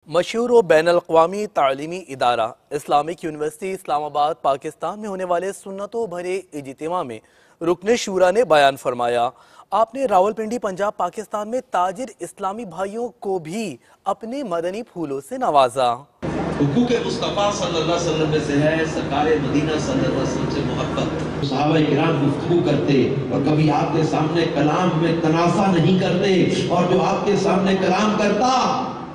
مشہور و بین الاقوامی تعلیمی ادارہ اسلامک یونیورسٹی اسلام آباد پاکستان میں ہونے والے سنتوں بھرے اجتماع میں رکن شورا نے بیان فرمایا۔ آپ نے راولپنڈی پنجاب پاکستان میں تاجر اسلامی بھائیوں کو بھی اپنے مدنی پھولوں سے نوازا۔ حقوق مصطفیٰ صلی اللہ علیہ وسلم میں سے ہے سرکار مدینہ صلی اللہ علیہ وسلم سے محبت۔ صحابہ کرام گفتگو کرتے اور کبھی آپ کے سامنے کلام میں تنازع نہیں کرتے، اور جو آپ کے سامنے کلام کرتا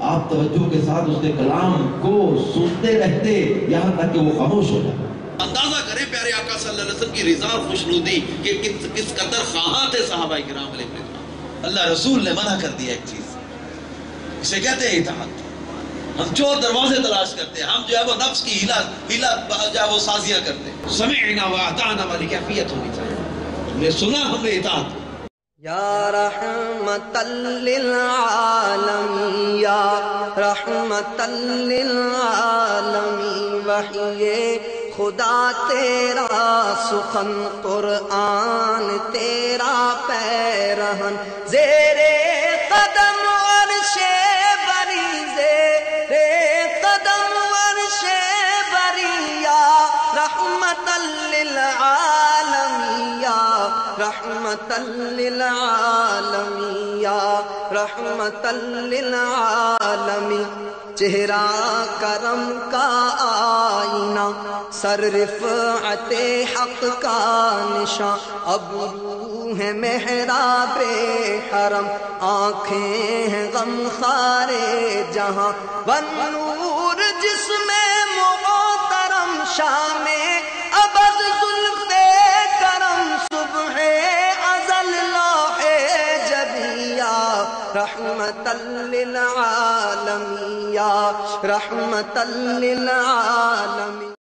آپ توجہ کے ساتھ اس کے کلام کو سنتے رہتے یہاں تک کہ وہ خاموش ہو جائے۔ اندازہ کریں پیارے آقا صلی اللہ علیہ وسلم کی رضا اور خوشنودی کہ کس قدر خواہاں تھے صحابہ کرام علیہ السلام۔ اللہ رسول نے منع کر دیا ایک چیز، اسے کہتے ہیں اطاعت۔ ہم چور دروازے تلاش کرتے ہیں، ہم جو ہے وہ نفس کی ہیلا جو ہے وہ سازیاں کرتے ہیں۔ سمعنا واطعنا والی کیفیت ہونی چاہیے، ہم نے سنا، ہم نے اطاعت۔ یا رحمت للعالمین، یا رحمت للعالمین، وحی خدا تیرا سخن قرآن تیرا پیرہن، زیر قدم عرش بری، زیر قدم عرش بری، یا رحمت للعالمین، یا رحمت للعالمین، یا رحمت للعالمین۔ چہرہ کرم کا آئینہ، سر رفعت حق کا نشاں، ابرو ہے محراب حرم، آنکھیں ہیں غم خار جہاں، والنور جسم محترم، شام ابد زلف کرم، صبح ازل لوح جبیہ، رحمت للعالمین، یا رحمت للعالمین۔